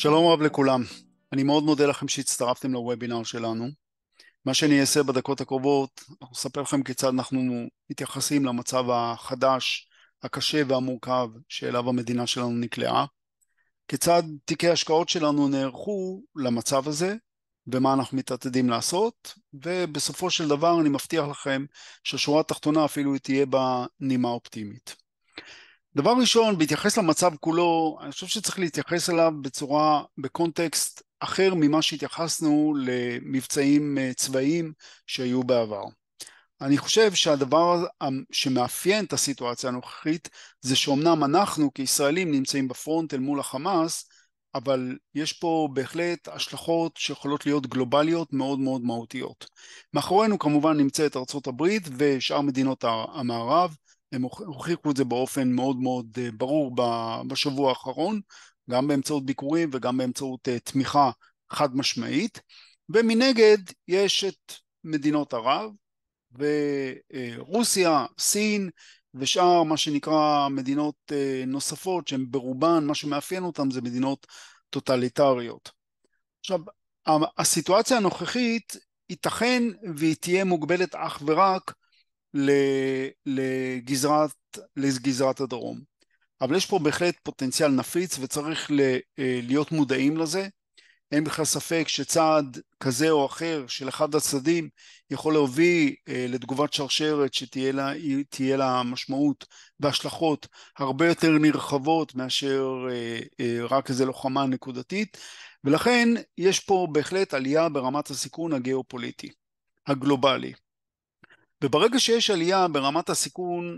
שלום רב לכולם, אני מאוד מודה לכם שהצטרפתם לוובינר שלנו. מה שאני אעשה בדקות הקרובות, אנחנו אספר לכם כיצד אנחנו מתייחסים למצב החדש, הקשה והמורכב שאליו המדינה שלנו נקלעה, כיצד תיקי השקעות שלנו נערכו למצב הזה, ומה אנחנו מתעתדים לעשות, ובסופו של דבר אני מבטיח לכם שהשורה התחתונה אפילו תהיה בה נימה אופטימית. דבר ראשון, בהתייחס למצב כולו, אני חושב שצריך להתייחס אליו בקונטקסט אחר ממה שהתייחסנו למבצעים צבאיים שהיו בעבר. אני חושב שהדבר שמאפיין את הסיטואציה הנוכחית זה שאומנם אנחנו כישראלים נמצאים בפרונט אל מול החמאס, אבל יש פה בהחלט השלכות שיכולות להיות גלובליות מאוד מאוד מהותיות. מאחורינו כמובן נמצאת ארצות הברית ושאר מדינות המערב, הם הוכיחו את זה באופן מאוד מאוד ברור בשבוע האחרון, גם באמצעות ביקורים וגם באמצעות תמיכה חד משמעית, ומנגד יש את מדינות ערב ורוסיה, סין ושאר מה שנקרא מדינות נוספות שהן ברובן, מה שמאפיין אותן זה מדינות טוטליטריות. עכשיו, הסיטואציה הנוכחית ייתכן והיא תהיה מוגבלת אך ורק לגזרת הדרום. אבל יש פה בהחלט פוטנציאל נפיץ וצריך להיות מודעים לזה. אין בכלל ספק שצעד כזה או אחר של אחד הצדדים יכול להוביל לתגובת שרשרת שתהיה לה משמעות והשלכות הרבה יותר נרחבות מאשר רק איזו לוחמה נקודתית, ולכן יש פה בהחלט עלייה ברמת הסיכון הגיאופוליטי, הגלובלי. וברגע שיש עלייה ברמת הסיכון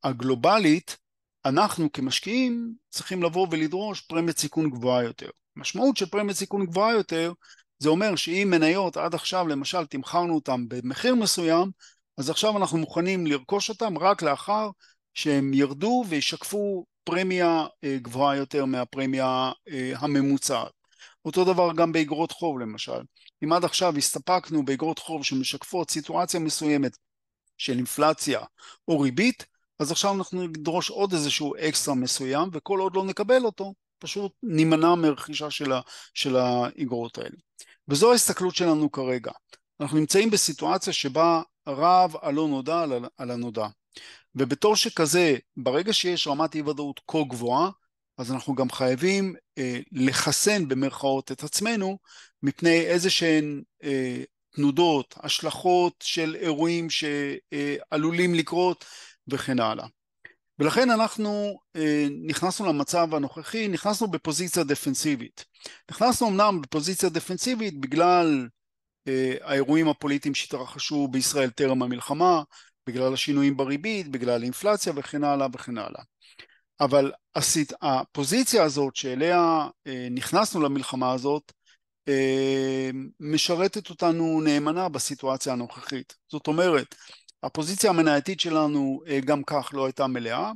הגלובלית, אנחנו כמשקיעים צריכים לבוא ולדרוש פרמיית סיכון גבוהה יותר. המשמעות של פרמיית סיכון גבוהה יותר, זה אומר שאם מניות עד עכשיו למשל תמכרנו אותם במחיר מסוים, אז עכשיו אנחנו מוכנים לרכוש אותם רק לאחר שהם ירדו וישקפו פרמיה גבוהה יותר מהפרמיה הממוצעת. אותו דבר גם באגרות חוב למשל. אם עד עכשיו הסתפקנו באגרות חוב שמשקפות סיטואציה מסוימת של אינפלציה או ריבית, אז עכשיו אנחנו נדרוש עוד איזשהו אקסטרה מסוים, וכל עוד לא נקבל אותו, פשוט נימנע מרכישה של האגרות האלה. וזו ההסתכלות שלנו כרגע. אנחנו נמצאים בסיטואציה שבה רב הלא נודע על הנודע. ובתור שכזה, ברגע שיש רמת אי ודאות כה גבוהה, אז אנחנו גם חייבים לחסן במרכאות את עצמנו, מפני איזה שהן תנודות, השלכות של אירועים שעלולים לקרות וכן הלאה. ולכן אנחנו נכנסנו למצב הנוכחי, נכנסנו בפוזיציה דפנסיבית. נכנסנו אמנם בפוזיציה דפנסיבית בגלל האירועים הפוליטיים שהתרחשו בישראל טרם המלחמה, בגלל השינויים בריבית, בגלל האינפלציה וכן הלאה וכן הלאה. אבל הפוזיציה הזאת שאליה נכנסנו למלחמה הזאת, משרתת אותנו נאמנה בסיטואציה הנוכחית. זאת אומרת, הפוזיציה המנייתית שלנו גם כך לא הייתה מלאה,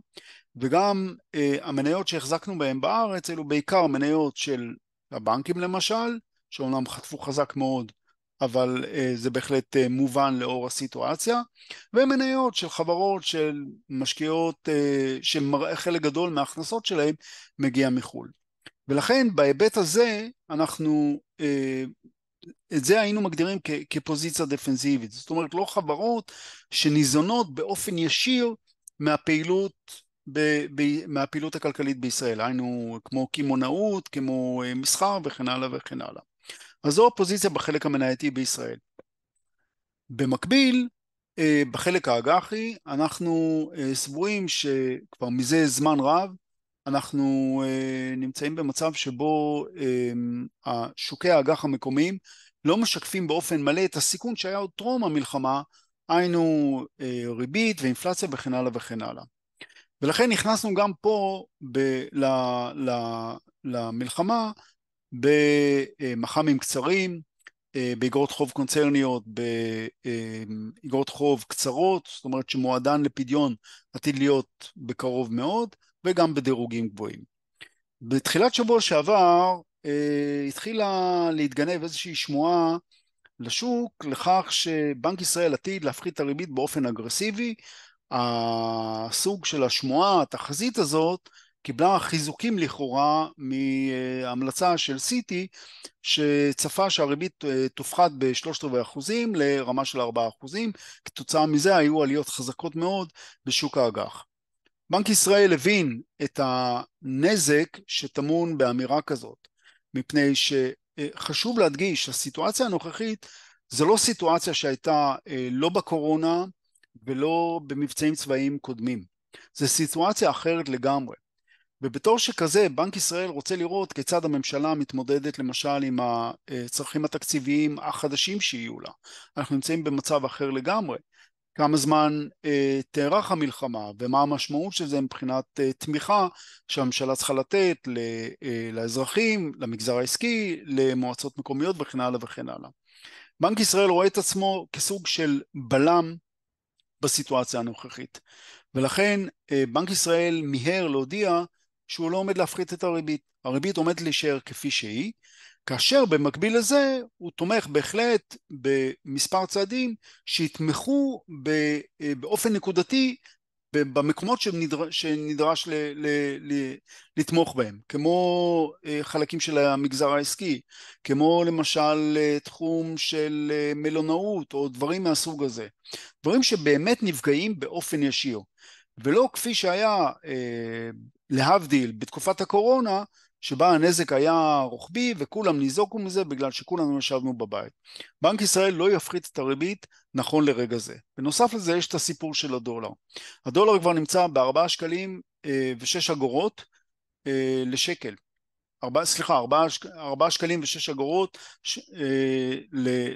וגם המניות שהחזקנו בהן בארץ, אלו בעיקר מניות של הבנקים למשל, שאומנם חטפו חזק מאוד, אבל זה בהחלט מובן לאור הסיטואציה, ומניות של חברות של משקיעות שחלק גדול מההכנסות שלהם מגיע מחו"ל. ולכן בהיבט הזה אנחנו, את זה היינו מגדירים כפוזיציה דפנסיבית. זאת אומרת לא חברות שניזונות באופן ישיר מהפעילות הכלכלית בישראל, היינו כמו קמעונאות, כמו מסחר וכן הלאה וכן הלאה. אז זו הפוזיציה בחלק המנייתי בישראל. במקביל, בחלק האג"חי, אנחנו סבורים שכבר מזה זמן רב, אנחנו נמצאים במצב שבו שוקי האג"ח המקומיים לא משקפים באופן מלא את הסיכון שהיה עוד טרום המלחמה, היינו ריבית ואינפלציה וכן הלאה וכן הלאה. ולכן נכנסנו גם פה למלחמה במח"מים קצרים, באגרות חוב קונצרניות, באגרות חוב קצרות, זאת אומרת שמועדן לפדיון עתיד להיות בקרוב מאוד, וגם בדירוגים גבוהים. בתחילת שבוע שעבר התחילה להתגנב איזושהי שמועה לשוק לכך שבנק ישראל עתיד להפחית את הריבית באופן אגרסיבי. הסוג של השמועה, התחזית הזאת, קיבלה חיזוקים לכאורה מהמלצה של סיטי, שצפה שהריבית תופחת ב3/4% לרמה של 4%. כתוצאה מזה היו עליות חזקות מאוד בשוק האג"ח. בנק ישראל הבין את הנזק שטמון באמירה כזאת, מפני שחשוב להדגיש, הסיטואציה הנוכחית זו לא סיטואציה שהייתה לא בקורונה ולא במבצעים צבאיים קודמים. זו סיטואציה אחרת לגמרי. ובתור שכזה, בנק ישראל רוצה לראות כיצד הממשלה מתמודדת למשל עם הצרכים התקציביים החדשים שיהיו לה. אנחנו נמצאים במצב אחר לגמרי. כמה זמן תארך המלחמה ומה המשמעות של זה מבחינת תמיכה שהממשלה צריכה לתת לאזרחים, למגזר העסקי, למועצות מקומיות וכן הלאה וכן הלאה. בנק ישראל רואה את עצמו כסוג של בלם בסיטואציה הנוכחית, ולכן בנק ישראל מיהר להודיע שהוא לא עומד להפחית את הריבית. הריבית עומדת להישאר כפי שהיא, כאשר במקביל לזה הוא תומך בהחלט במספר צעדים שיתמכו באופן נקודתי במקומות שנדרש לתמוך בהם, כמו חלקים של המגזר העסקי, כמו למשל תחום של מלונאות או דברים מהסוג הזה, דברים שבאמת נפגעים באופן ישיר, ולא כפי שהיה להבדיל בתקופת הקורונה, שבה הנזק היה רוחבי וכולם ניזוקו מזה בגלל שכולנו ישבנו בבית. בנק ישראל לא יפחית את הריבית נכון לרגע זה. בנוסף לזה יש את הסיפור של הדולר. הדולר כבר נמצא ב4 שקלים ו6 אגורות לשקל. 4 שקלים ו6 אגורות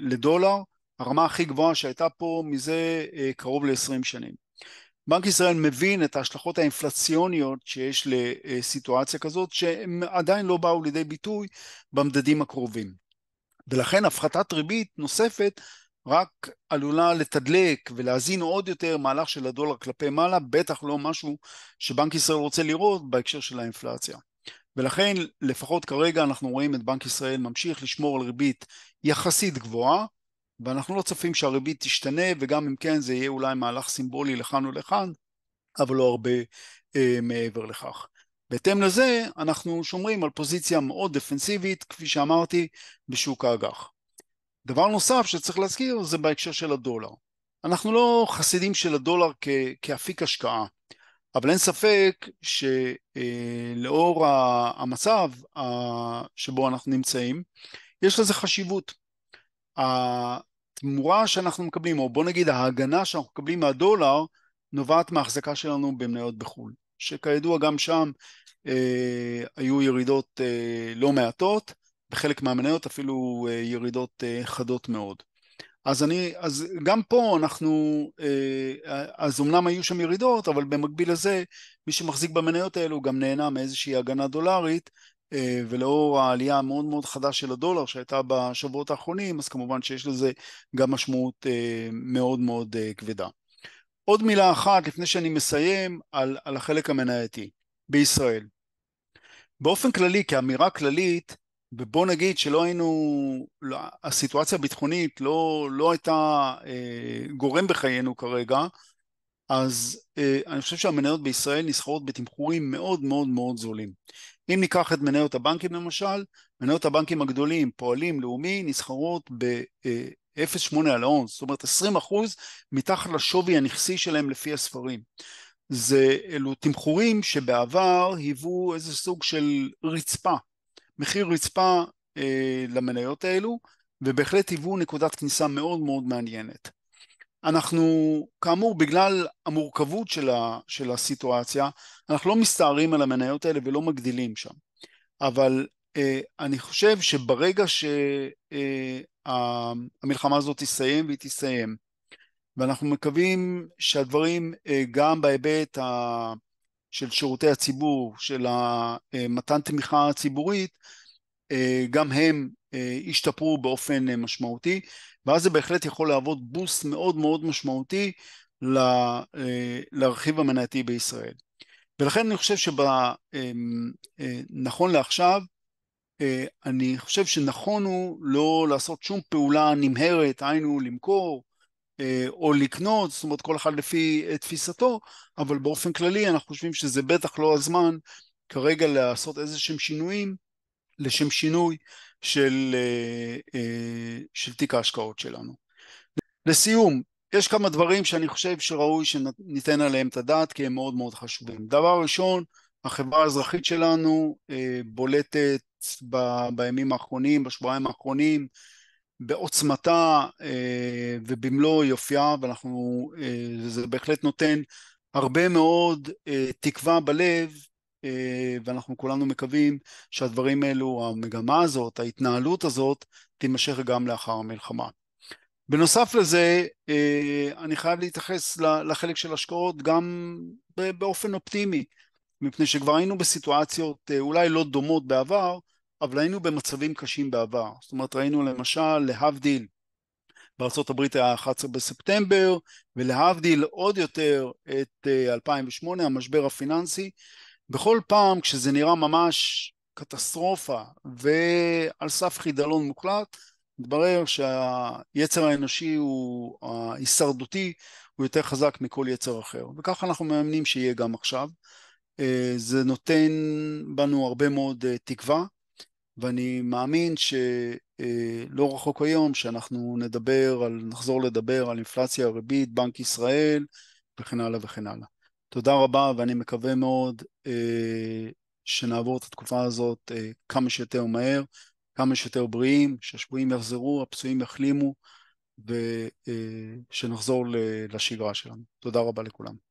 לדולר, הרמה הכי גבוהה שהייתה פה מזה קרוב ל20 שנים. בנק ישראל מבין את ההשלכות האינפלציוניות שיש לסיטואציה כזאת, שהם עדיין לא באו לידי ביטוי במדדים הקרובים. ולכן הפחתת ריבית נוספת רק עלולה לתדלק ולהזין עוד יותר מהלך של הדולר כלפי מעלה, בטח לא משהו שבנק ישראל רוצה לראות בהקשר של האינפלציה. ולכן לפחות כרגע אנחנו רואים את בנק ישראל ממשיך לשמור על ריבית יחסית גבוהה, ואנחנו לא צופים שהריבית תשתנה, וגם אם כן זה יהיה אולי מהלך סימבולי לכאן ולכאן, אבל לא הרבה מעבר לכך. בהתאם לזה אנחנו שומרים על פוזיציה מאוד דפנסיבית, כפי שאמרתי, בשוק האג"ח. דבר נוסף שצריך להזכיר זה בהקשר של הדולר. אנחנו לא חסידים של הדולר כאפיק השקעה, אבל אין ספק שלאור המצב שבו אנחנו נמצאים, יש לזה חשיבות. התמורה שאנחנו מקבלים, או בוא נגיד ההגנה שאנחנו מקבלים מהדולר, נובעת מההחזקה שלנו במניות בחו"ל, שכידוע גם שם היו ירידות לא מעטות, בחלק מהמניות אפילו ירידות חדות מאוד. אז גם פה אז אמנם היו שם ירידות, אבל במקביל לזה, מי שמחזיק במניות האלו גם נהנה מאיזושהי הגנה דולרית, ולאור העלייה המאוד מאוד חדה של הדולר שהייתה בשבועות האחרונים, אז כמובן שיש לזה גם משמעות מאוד מאוד כבדה. עוד מילה אחת לפני שאני מסיים על החלק המנייתי בישראל. באופן כללי, כאמירה כללית, ובוא נגיד שלא הסיטואציה הביטחונית לא הייתה גורם בחיינו כרגע, אז אני חושב שהמניות בישראל נסחרות בתמחורים מאוד מאוד מאוד זולים. אם ניקח את מניות הבנקים למשל, מניות הבנקים הגדולים, פועלים, לאומי, נסחרות ב-0.8 על ההון, זאת אומרת 20% מתחת לשווי הנכסי שלהם לפי הספרים. אלו תמחורים שבעבר היוו איזה סוג של רצפה, מחיר רצפה למניות האלו, ובהחלט היוו נקודת כניסה מאוד מאוד מעניינת. אנחנו, כאמור, בגלל המורכבות של הסיטואציה, אנחנו לא מסתערים על המניות האלה ולא מגדילים שם. אבל אני חושב שברגע שהמלחמה הזאת תסתיים והיא תסתיים, ואנחנו מקווים שהדברים גם בהיבט של שירותי הציבור, של מתן תמיכה ציבורית, גם הם ישתפרו באופן משמעותי, ואז זה בהחלט יכול לעבוד בוסט מאוד מאוד משמעותי לרכיב המנייתי בישראל. ולכן אני חושב נכון לעכשיו, אני חושב שנכון הוא לא לעשות שום פעולה נמהרת, היינו למכור או לקנות, זאת אומרת כל אחד לפי תפיסתו, אבל באופן כללי אנחנו חושבים שזה בטח לא הזמן כרגע לעשות איזה שהם שינויים לשם שינוי של תיק ההשקעות שלנו. לסיום, יש כמה דברים שאני חושב שראוי שניתן עליהם את הדעת, כי הם מאוד מאוד חשובים. דבר ראשון, החברה האזרחית שלנו בולטת בימים האחרונים, בשבועיים האחרונים, בעוצמתה ובמלוא יופייה, וזה בהחלט נותן הרבה מאוד תקווה בלב, ואנחנו כולנו מקווים שהדברים האלו, המגמה הזאת, ההתנהלות הזאת, תימשך גם לאחר המלחמה. בנוסף לזה, אני חייב להתייחס לחלק של השקעות גם באופן אופטימי, מפני שכבר היינו בסיטואציות אולי לא דומות בעבר, אבל היינו במצבים קשים בעבר. זאת אומרת, ראינו למשל להבדיל, בארצות הברית היה 11 בספטמבר, ולהבדיל עוד יותר את 2008, המשבר הפיננסי. בכל פעם כשזה נראה ממש קטסטרופה ועל סף חידלון מוחלט, מתברר שהיצר האנושי הוא ההישרדותי, הוא יותר חזק מכל יצר אחר, וככה אנחנו מאמינים שיהיה גם עכשיו. זה נותן בנו הרבה מאוד תקווה, ואני מאמין שלא רחוק היום שאנחנו נחזור לדבר על אינפלציה, ריבית, בנק ישראל וכן הלאה וכן הלאה. תודה רבה, ואני מקווה מאוד שנעבור את התקופה הזאת כמה שיותר מהר, כמה שיותר בריאים, שהשבויים יחזרו, הפצועים יחלימו, ושנחזור לשגרה שלנו. תודה רבה לכולם.